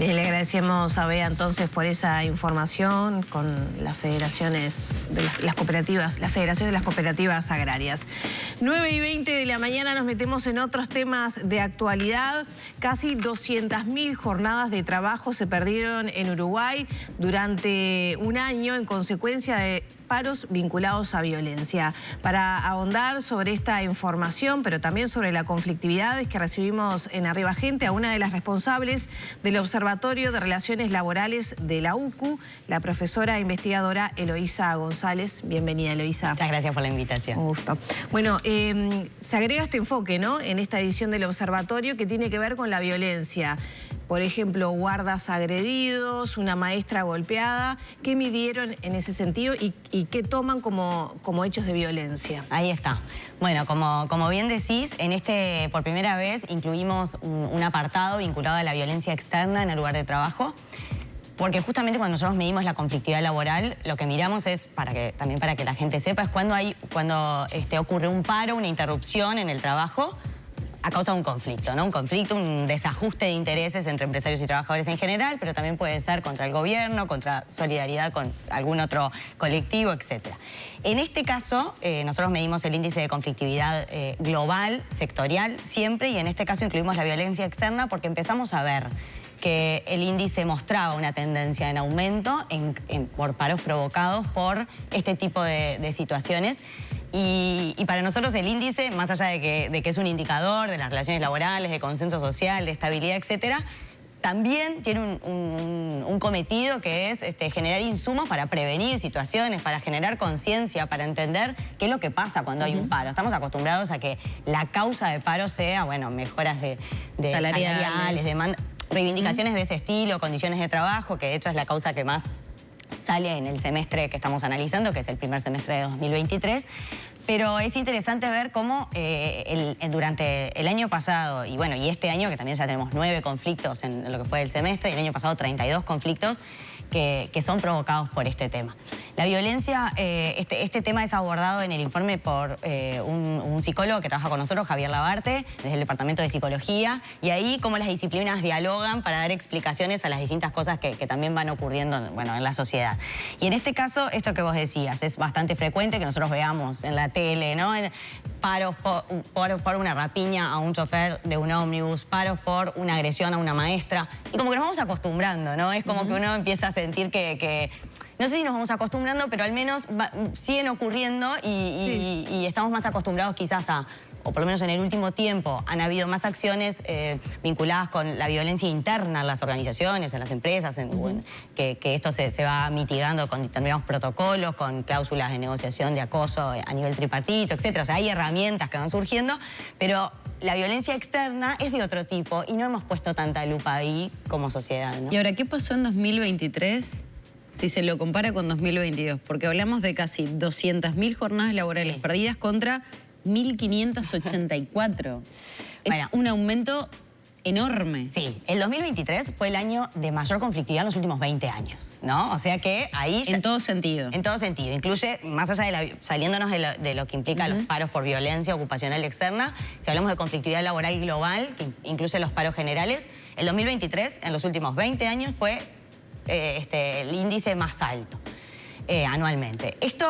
Bien, le agradecemos a Bea entonces por esa información con las federaciones de las cooperativas, la Federación de las Cooperativas Agrarias. 9:20 de la mañana nos metemos en otros temas de actualidad. Casi 200.000 jornadas de trabajo se perdieron en Uruguay durante un año en consecuencia de paros vinculados a violencia. Para ahondar sobre esta información, pero también sobre la conflictividad, es que recibimos en Arriba Gente a una de las responsables del Observatorio de Relaciones Laborales de la UCU, la profesora e investigadora Eloísa González. Bienvenida, Eloísa. Muchas gracias por la invitación. Un gusto. Bueno, se agrega este enfoque, ¿no?, en esta edición del Observatorio que tiene que ver con la violencia. Por ejemplo, guardas agredidos, una maestra golpeada. ¿Qué midieron en ese sentido y qué toman como hechos de violencia? Ahí está. Bueno, como bien decís, por primera vez incluimos un apartado vinculado a la violencia externa en el lugar de trabajo. Porque justamente cuando nosotros medimos la conflictividad laboral, lo que miramos es, también para que la gente sepa, es cuando ocurre un paro, una interrupción en el trabajo a causa de un conflicto, ¿no? Un conflicto, un desajuste de intereses entre empresarios y trabajadores en general, pero también puede ser contra el gobierno, contra solidaridad con algún otro colectivo, etc. En este caso, nosotros medimos el índice de conflictividad global, sectorial, siempre, y en este caso incluimos la violencia externa porque empezamos a ver que el índice mostraba una tendencia en aumento por paros provocados por este tipo de situaciones. Y para nosotros el índice, más allá de que es un indicador de las relaciones laborales, de consenso social, de estabilidad, etcétera, también tiene un cometido que es generar insumos para prevenir situaciones, para generar conciencia, para entender qué es lo que pasa cuando hay un paro. Estamos acostumbrados a que la causa de paro sea, bueno, mejoras de salariales, reivindicaciones de ese estilo, condiciones de trabajo, que de hecho es la causa que más sale en el semestre que estamos analizando, que es el primer semestre de 2023. Pero es interesante ver cómo durante el año pasado y este año, que también ya tenemos 9 conflictos en lo que fue el semestre, y el año pasado 32 conflictos que son provocados por este tema. La violencia, este tema es abordado en el informe por un psicólogo que trabaja con nosotros, Javier Labarte, desde el Departamento de Psicología, y ahí cómo las disciplinas dialogan para dar explicaciones a las distintas cosas que también van ocurriendo en la sociedad. Y en este caso, esto que vos decías, es bastante frecuente que nosotros veamos en la tele, ¿no? Paros por una rapiña a un chofer de un ómnibus, paros por una agresión a una maestra, y como que nos vamos acostumbrando, ¿no? Es como que uno empieza a sentir que no sé si nos vamos acostumbrando, pero al menos siguen ocurriendo y estamos más acostumbrados quizás o por lo menos en el último tiempo, han habido más acciones vinculadas con la violencia interna en las organizaciones, en las empresas, que esto se va mitigando con determinados protocolos, con cláusulas de negociación de acoso a nivel tripartito, etc. O sea, hay herramientas que van surgiendo, pero la violencia externa es de otro tipo y no hemos puesto tanta lupa ahí como sociedad, ¿no? Y ahora, ¿qué pasó en 2023 si se lo compara con 2022? Porque hablamos de casi 200.000 jornadas laborales perdidas contra 1.584. Es un aumento enorme. Sí, el 2023 fue el año de mayor conflictividad en los últimos 20 años, ¿no? O sea que ahí... En todo sentido. En todo sentido. Incluye, más allá saliéndonos de lo que implica los paros por violencia ocupacional externa, si hablamos de conflictividad laboral global, que incluye los paros generales, el 2023, en los últimos 20 años, fue el índice más alto. Anualmente. Esto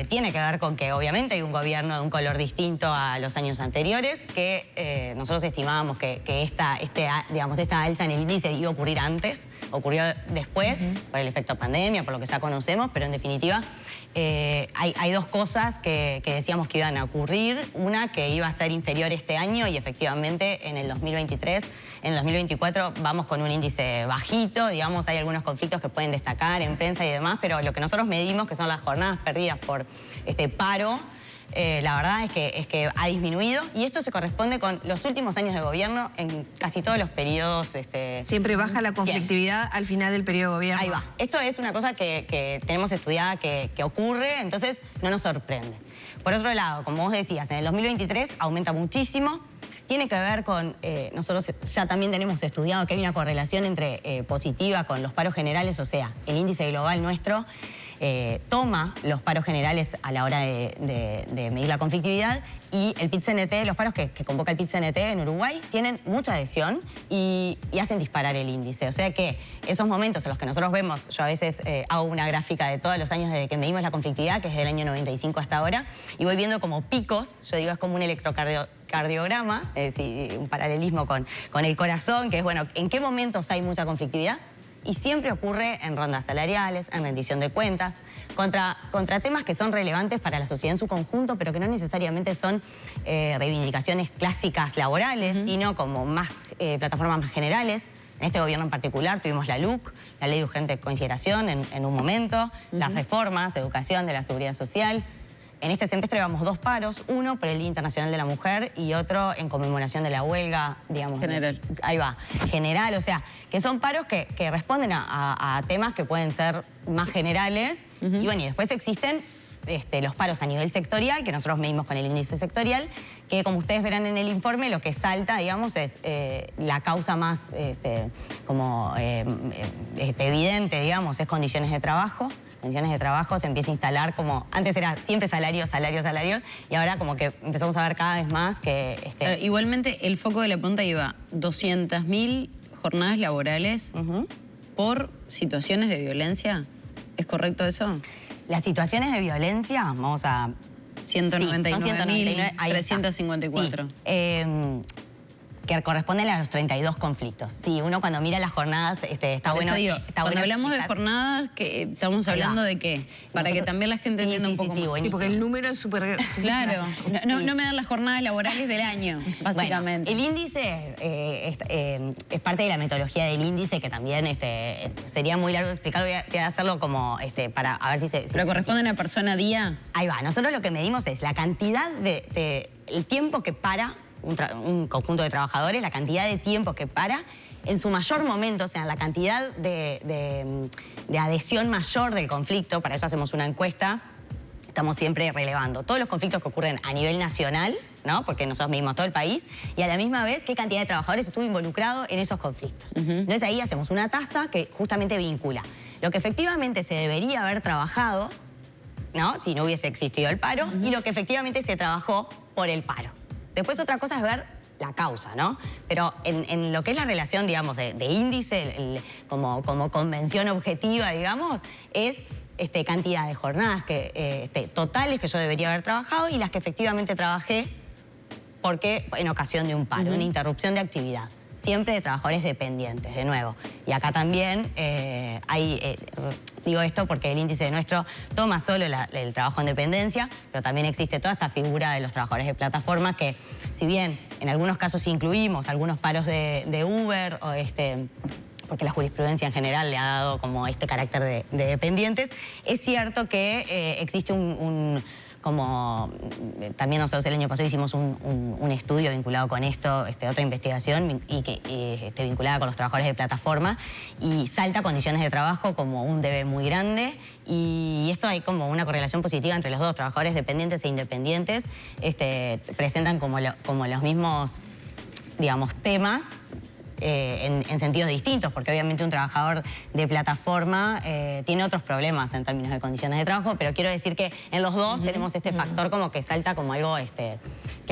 tiene que ver con que obviamente hay un gobierno de un color distinto a los años anteriores, que nosotros estimábamos que esta alza en el índice iba a ocurrir antes, ocurrió después, por el efecto pandemia, por lo que ya conocemos, pero en definitiva hay dos cosas que decíamos que iban a ocurrir. Una, que iba a ser inferior este año y efectivamente en el 2023, en el 2024 vamos con un índice bajito, digamos, hay algunos conflictos que pueden destacar en prensa y demás, pero lo que nosotros medimos, que son las jornadas perdidas por este paro, la verdad es que ha disminuido, y esto se corresponde con los últimos años de gobierno en casi todos los periodos. Siempre baja la conflictividad al final del periodo de gobierno. Ahí va. Esto es una cosa que tenemos estudiada que ocurre, entonces no nos sorprende. Por otro lado, como vos decías, en el 2023 aumenta muchísimo. Tiene que ver con, nosotros ya también tenemos estudiado que hay una correlación positiva con los paros generales, o sea, el índice global nuestro toma los paros generales a la hora de medir la conflictividad, y el PIT-CNT, los paros que convoca el PIT-CNT en Uruguay tienen mucha adhesión y hacen disparar el índice. O sea que esos momentos en los que nosotros vemos, yo a veces hago una gráfica de todos los años desde que medimos la conflictividad, que es del año 95 hasta ahora, y voy viendo como picos, yo digo es como un electrocardiograma, un paralelismo con el corazón, que es bueno, ¿en qué momentos hay mucha conflictividad? Y siempre ocurre en rondas salariales, en rendición de cuentas, contra temas que son relevantes para la sociedad en su conjunto, pero que no necesariamente son reivindicaciones clásicas laborales, sino como más plataformas más generales. En este gobierno en particular tuvimos la LUC, la Ley de Urgente Consideración en un momento, las reformas, educación, de la seguridad social. En este semestre llevamos 2 paros, uno por el Día Internacional de la Mujer y otro en conmemoración de la huelga, digamos. General. Ahí va, general, o sea, que son paros que responden a temas que pueden ser más generales. Y bueno, y después existen los paros a nivel sectorial, que nosotros medimos con el índice sectorial, que como ustedes verán en el informe, lo que salta, digamos, es la causa más evidente, digamos, es condiciones de trabajo. Condiciones de trabajo se empieza a instalar como... Antes era siempre salario, salario, salario, y ahora como que empezamos a ver cada vez más que... Igualmente, el foco de la punta iba 200.000 jornadas laborales por situaciones de violencia. ¿Es correcto eso? Las situaciones de violencia, vamos a... 199.354. Que corresponden a los 32 conflictos. Sí, uno cuando mira las jornadas, está bueno... Cuando hablamos de jornadas, ¿estamos hablando de qué? Para que también la gente entienda un poco más. Sí, porque el número es súper... Claro, no me dan las jornadas laborales del año, básicamente. Bueno, el índice es parte de la metodología del índice, que también sería muy largo de explicarlo. Voy a hacerlo como para a ver si se... ¿Pero corresponde a persona día? Ahí va, nosotros lo que medimos es la cantidad el tiempo que para un conjunto de trabajadores, la cantidad de tiempo que para, en su mayor momento, o sea, la cantidad de adhesión mayor del conflicto. Para eso hacemos una encuesta. Estamos siempre relevando todos los conflictos que ocurren a nivel nacional, ¿no? Porque nosotros medimos todo el país, y a la misma vez qué cantidad de trabajadores estuvo involucrado en esos conflictos. Entonces ahí hacemos una tasa que justamente vincula lo que efectivamente se debería haber trabajado, ¿no? Si no hubiese existido el paro, y lo que efectivamente se trabajó por el paro. Después otra cosa es ver la causa, ¿no? Pero en lo que es la relación, digamos, de índice, como convención objetiva, digamos, es cantidad de jornadas totales que yo debería haber trabajado y las que efectivamente trabajé porque en ocasión de un paro, una interrupción de actividad. Siempre de trabajadores dependientes, de nuevo. Y acá también digo esto porque el índice nuestro toma solo el trabajo en dependencia, pero también existe toda esta figura de los trabajadores de plataforma que, si bien en algunos casos incluimos algunos paros de Uber, o porque la jurisprudencia en general le ha dado como carácter de dependientes, es cierto que existe como también nosotros el año pasado hicimos un estudio vinculado con esto, otra investigación vinculada con los trabajadores de plataforma, y salta condiciones de trabajo como un debe muy grande, y esto hay como una correlación positiva entre los dos, trabajadores dependientes e independientes, presentan como los mismos, digamos, temas, en sentidos distintos, porque obviamente un trabajador de plataforma tiene otros problemas en términos de condiciones de trabajo, pero quiero decir que en los dos tenemos factor como que salta como algo que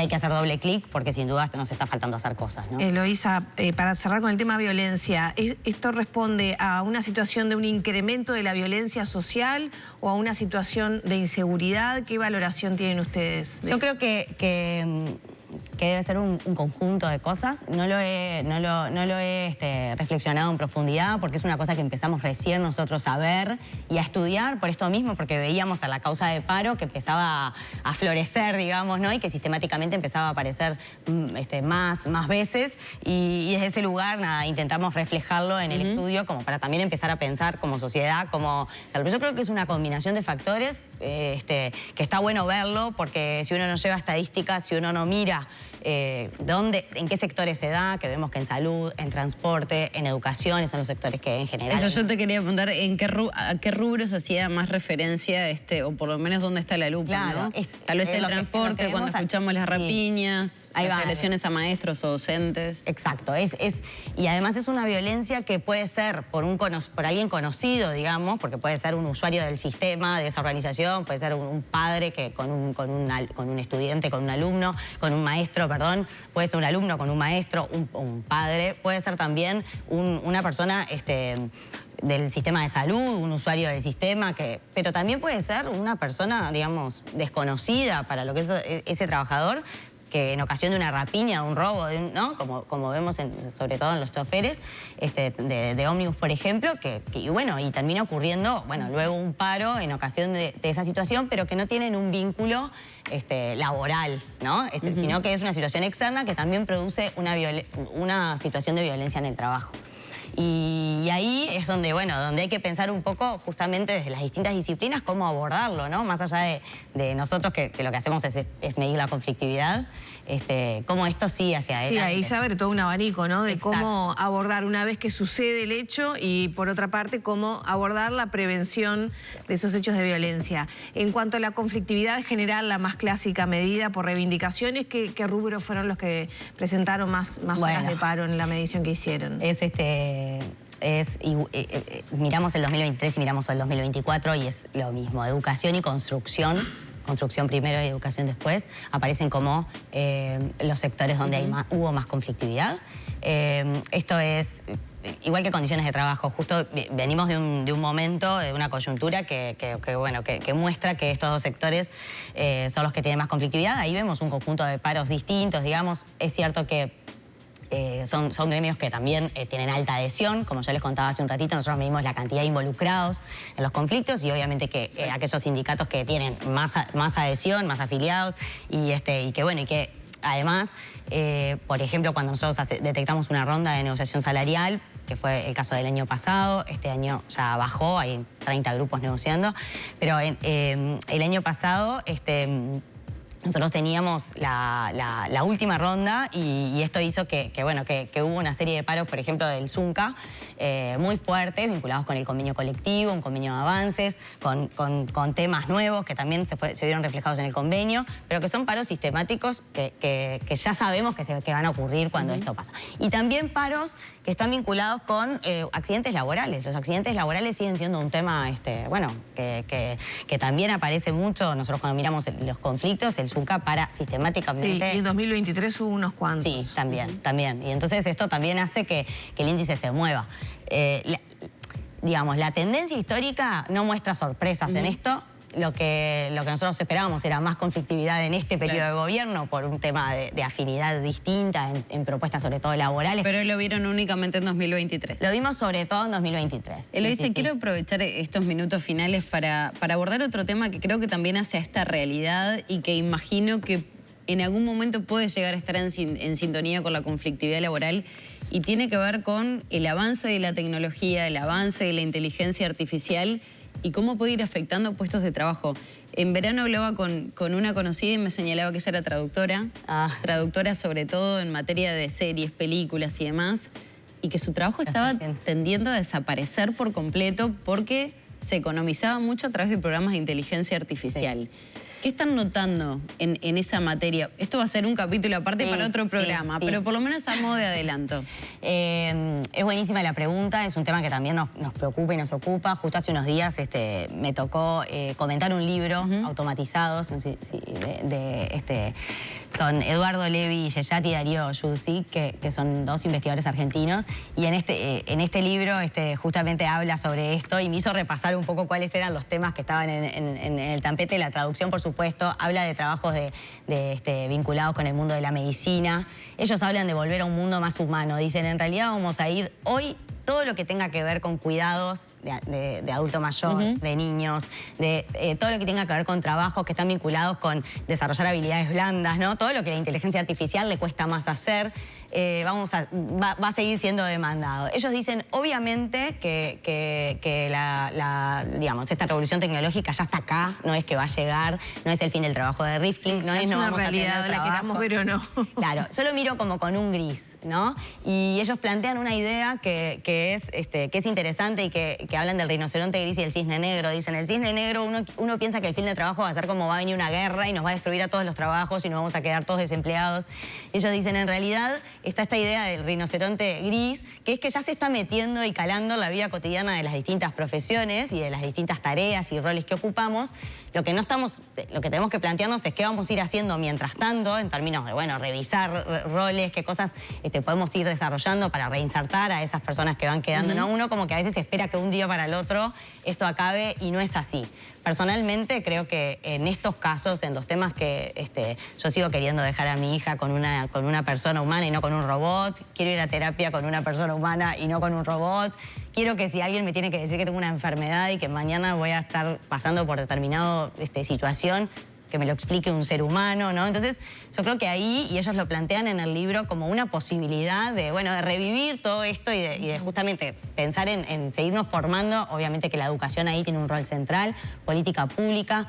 hay que hacer doble clic, porque sin duda nos está faltando hacer cosas, ¿no? Eloísa, para cerrar con el tema violencia, ¿esto responde a una situación de un incremento de la violencia social o a una situación de inseguridad? ¿Qué valoración tienen ustedes? Yo creo que debe ser un conjunto de cosas. No lo he reflexionado en profundidad, porque es una cosa que empezamos recién nosotros a ver y a estudiar por esto mismo, porque veíamos a la causa de paro que empezaba a florecer, digamos, ¿no? Y que sistemáticamente empezaba a aparecer más veces, y desde ese lugar intentamos reflejarlo en el estudio como para también empezar a pensar como sociedad, pero yo creo que es una combinación de factores que está bueno verlo, porque si uno no lleva estadísticas, si uno no mira en qué sectores se da, que vemos que en salud, en transporte, en educación, son los sectores que en general... Eso yo te quería preguntar, ¿a qué rubros hacía más referencia, o por lo menos dónde está la lupa, claro, ¿no? Tal vez el transporte, cuando escuchamos las rapiñas, las agresiones a maestros o docentes. Exacto, y además es una violencia que puede ser por alguien conocido, digamos, porque puede ser un usuario del sistema, de esa organización, puede ser un padre que con un estudiante, con un alumno, con un maestro, perdón, puede ser un alumno con un maestro, un padre, puede ser también una persona del sistema de salud, un usuario del sistema, pero también puede ser una persona, digamos, desconocida para lo que es ese trabajador, que en ocasión de una rapiña, de un robo, ¿no? Como vemos sobre todo en los choferes de ómnibus, por ejemplo, y termina ocurriendo, luego un paro en ocasión de esa situación, pero que no tienen un vínculo laboral, ¿no? Sino que es una situación externa que también produce una situación de violencia en el trabajo. Y ahí es donde hay que pensar un poco justamente desde las distintas disciplinas cómo abordarlo, ¿no? Más allá de nosotros que lo que hacemos es medir la conflictividad, cómo esto sigue hacia adelante. Sí, ahí se abre todo un abanico, ¿no? De Exacto. Cómo abordar una vez que sucede el hecho y, por otra parte, cómo abordar la prevención de esos hechos de violencia. En cuanto a la conflictividad general, la más clásica medida por reivindicaciones, ¿qué rubros fueron los que presentaron más horas de paro en la medición que hicieron? Miramos el 2023 y miramos el 2024 y es lo mismo, educación y construcción primero y educación después, aparecen como los sectores donde hubo más conflictividad. Esto es igual que condiciones de trabajo, justo venimos de un momento, de una coyuntura que muestra que estos dos sectores son los que tienen más conflictividad. Ahí vemos un conjunto de paros distintos, digamos. Es cierto que son gremios que también tienen alta adhesión. Como yo les contaba hace un ratito, nosotros medimos la cantidad de involucrados en los conflictos y obviamente que aquellos sindicatos que tienen más adhesión, más afiliados y que además, por ejemplo, cuando nosotros detectamos una ronda de negociación salarial, que fue el caso del año pasado, este año ya bajó, hay 30 grupos negociando, pero el año pasado nosotros teníamos la última ronda y esto hizo que hubo una serie de paros, por ejemplo, del Zunca, muy fuertes, vinculados con el convenio colectivo, un convenio de avances, con temas nuevos que también se vieron reflejados en el convenio, pero que son paros sistemáticos que ya sabemos que van a ocurrir cuando esto pasa. Y también paros que están vinculados con accidentes laborales. Los accidentes laborales siguen siendo un tema que también aparece mucho. Nosotros cuando miramos los conflictos, el Zunca para sistemáticamente... Sí, y en 2023 hubo unos cuantos. Sí, también. Y entonces esto también hace que el índice se mueva. Digamos, la tendencia histórica no muestra sorpresas en esto. Lo que nosotros esperábamos era más conflictividad en este periodo de gobierno por un tema de afinidad distinta en propuestas sobre todo laborales. Pero lo vieron únicamente en 2023. Lo vimos sobre todo en 2023. Eloísa, quiero aprovechar estos minutos finales para abordar otro tema que creo que también hace a esta realidad y que imagino que en algún momento puede llegar a estar en sintonía con la conflictividad laboral y tiene que ver con el avance de la tecnología, el avance de la inteligencia artificial y cómo puede ir afectando puestos de trabajo. En verano hablaba con una conocida y me señalaba que ella era traductora, traductora sobre todo en materia de series, películas y demás, y que su trabajo estaba tendiendo a desaparecer por completo porque se economizaba mucho a través de programas de inteligencia artificial. Sí. ¿Qué están notando en esa materia? Esto va a ser un capítulo aparte para otro programa, pero por lo menos a modo de adelanto. Es buenísima la pregunta, es un tema que también nos preocupa y nos ocupa. Justo hace unos días me tocó comentar un libro, Automatizados, son Eduardo Levi Yeyat y Darío Yudzik, que son dos investigadores argentinos. Y en este libro justamente habla sobre esto y me hizo repasar un poco cuáles eran los temas que estaban en el tapete. La traducción, por supuesto, habla de trabajos vinculados con el mundo de la medicina. Ellos hablan de volver a un mundo más humano. Dicen, en realidad vamos a ir hoy todo lo que tenga que ver con cuidados de adulto mayor, de niños, de todo lo que tenga que ver con trabajos que están vinculados con desarrollar habilidades blandas, ¿no? Todo lo que la inteligencia artificial le cuesta más hacer, va a seguir siendo demandado. Ellos dicen, obviamente, que digamos, esta revolución tecnológica ya está acá, no es que va a llegar, no es el fin del trabajo de Rifkin, no es una vamos realidad, a tener la queramos ver o no. Claro, yo lo miro como con un gris, ¿no? Y ellos plantean una idea que es interesante y que hablan del rinoceronte gris y el cisne negro. Dicen, el cisne negro, uno piensa que el fin del trabajo va a ser como va a venir una guerra y nos va a destruir a todos los trabajos y nos vamos a quedar todos desempleados. Y ellos dicen, en realidad, está esta idea del rinoceronte gris, que es que ya se está metiendo y calando en la vida cotidiana de las distintas profesiones y de las distintas tareas y roles que ocupamos. Lo que tenemos que plantearnos es qué vamos a ir haciendo mientras tanto, en términos de, bueno, revisar roles, qué cosas podemos ir desarrollando para reinsertar a esas personas que van quedando, ¿no? Uno como que a veces espera que un día para el otro esto acabe y no es así. Personalmente creo que en estos casos, en los temas que yo sigo queriendo dejar a mi hija con una persona humana y no con un robot, quiero ir a terapia con una persona humana y no con un robot, quiero que si alguien me tiene que decir que tengo una enfermedad y que mañana voy a estar pasando por determinada situación, que me lo explique un ser humano, ¿no? Entonces, yo creo que ahí, y ellos lo plantean en el libro como una posibilidad de, bueno, de revivir todo esto y de justamente pensar en seguirnos formando. Obviamente que la educación ahí tiene un rol central, política pública,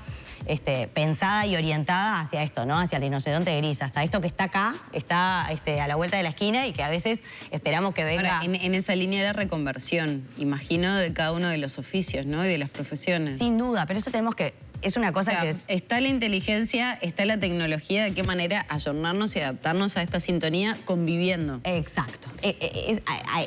pensada y orientada hacia esto, ¿no? Hacia el rinoceronte gris, hasta esto que está acá, está a la vuelta de la esquina y que a veces esperamos que venga... Ahora, en esa línea de reconversión, imagino, de cada uno de los oficios, ¿no? Y de las profesiones. Sin duda, pero eso tenemos que... Es una cosa que es... Está la inteligencia, está la tecnología, de qué manera ayornarnos y adaptarnos a esta sintonía conviviendo. Exacto.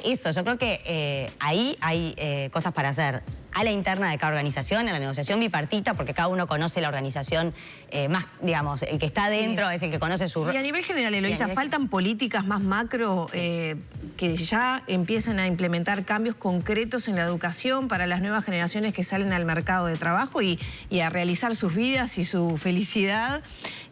Eso, yo creo que ahí hay cosas para hacer. A la interna de cada organización, a la negociación bipartita, porque cada uno conoce la organización más, digamos, el que está adentro es el que conoce su... Y a nivel general, Eloísa, ¿faltan políticas más macro que ya empiecen a implementar cambios concretos en la educación para las nuevas generaciones que salen al mercado de trabajo y a realizar sus vidas y su felicidad?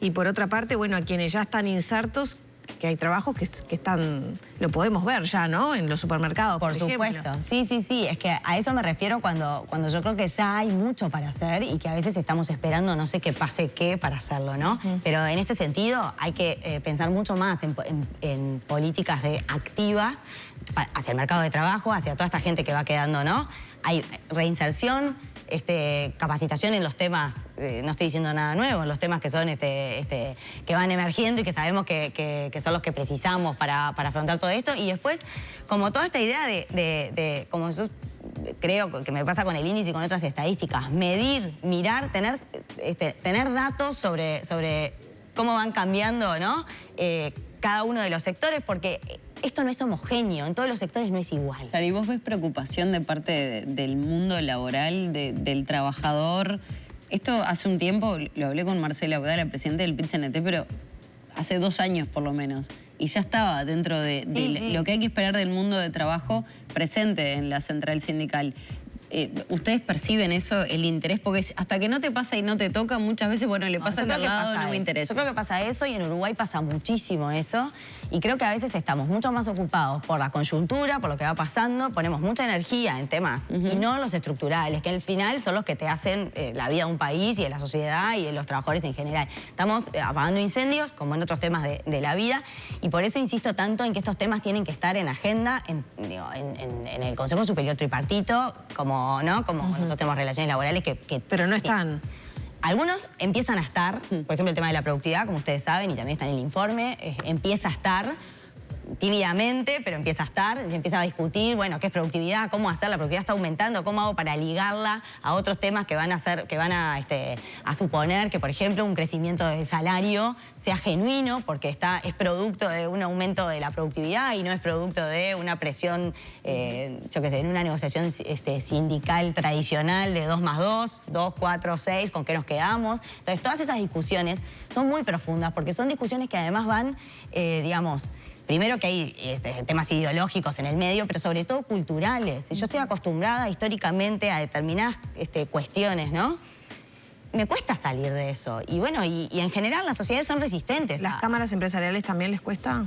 Y por otra parte, bueno, a quienes ya están insertos, que hay trabajos que están, lo podemos ver ya, ¿no? En los supermercados, por supuesto. Sí, es que a eso me refiero cuando yo creo que ya hay mucho para hacer y que a veces estamos esperando no sé qué pase qué para hacerlo, ¿no? Pero en este sentido hay que pensar mucho más en políticas activas hacia el mercado de trabajo, hacia toda esta gente que va quedando, ¿no? Hay reinserción, capacitación en los temas, no estoy diciendo nada nuevo, en los temas que son que van emergiendo y que sabemos que son los que precisamos para afrontar todo esto. Y después, como toda esta idea como yo creo que me pasa con el índice y con otras estadísticas, medir, mirar, tener datos sobre cómo van cambiando, ¿no? Cada uno de los sectores, porque esto no es homogéneo, en todos los sectores no es igual. Claro, ¿y vos ves preocupación de parte del mundo laboral, del trabajador? Esto hace un tiempo, lo hablé con Marcela Audala, la presidenta del PIT-CNT, pero hace 2 años por lo menos, y ya estaba dentro de lo que hay que esperar del mundo de trabajo presente en la central sindical. ¿Ustedes perciben eso, el interés? Porque hasta que no te pasa y no te toca, muchas veces, bueno, le pasa al lado, no me interesa. Yo creo que pasa eso y en Uruguay pasa muchísimo eso. Y creo que a veces estamos mucho más ocupados por la coyuntura, por lo que va pasando, ponemos mucha energía en temas y no los estructurales, que al final son los que te hacen la vida de un país y de la sociedad y de los trabajadores en general. Estamos apagando incendios, como en otros temas de la vida, y por eso insisto tanto en que estos temas tienen que estar en agenda, en el Consejo Superior Tripartito, como esos temas de relaciones laborales que... Pero no están... Algunos empiezan a estar, por ejemplo el tema de la productividad, como ustedes saben, y también está en el informe, empieza a estar tímidamente, pero empieza a estar, se empieza a discutir, bueno, ¿qué es productividad? ¿Cómo hacer? La productividad está aumentando, ¿cómo hago para ligarla a otros temas que van a suponer que, por ejemplo, un crecimiento del salario sea genuino, porque es producto de un aumento de la productividad y no es producto de una presión, yo qué sé, en una negociación sindical tradicional de 2 más 2, 2, 4, 6, ¿con qué nos quedamos? Entonces, todas esas discusiones son muy profundas, porque son discusiones que además van, digamos, primero que hay temas ideológicos en el medio, pero sobre todo culturales. Yo estoy acostumbrada históricamente a determinadas cuestiones, ¿no? Me cuesta salir de eso. Y bueno, y en general las sociedades son resistentes. ¿Las cámaras empresariales también les cuesta?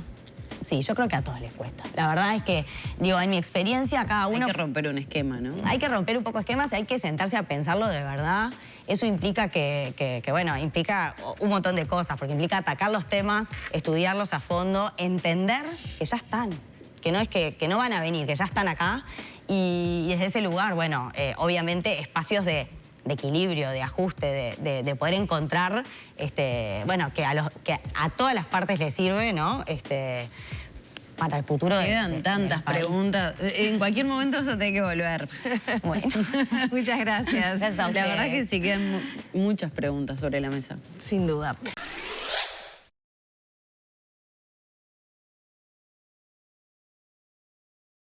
Sí, yo creo que a todos les cuesta. La verdad es que, digo, en mi experiencia, cada uno... Hay que romper un esquema, ¿no? Hay que romper un poco esquemas, hay que sentarse a pensarlo de verdad. Eso implica bueno, implica un montón de cosas, porque implica atacar los temas, estudiarlos a fondo, entender que ya están, que no es que no van a venir, que ya están acá. Y desde ese lugar, bueno, obviamente espacios de equilibrio, de ajuste, de poder encontrar, bueno, que a todas las partes les sirve, ¿no? Para el futuro Quedan tantas preguntas. En cualquier momento vas a tener que volver. Bueno, Muchas gracias. gracias a La ustedes. verdad que sí quedan muchas preguntas sobre la mesa. Sin duda.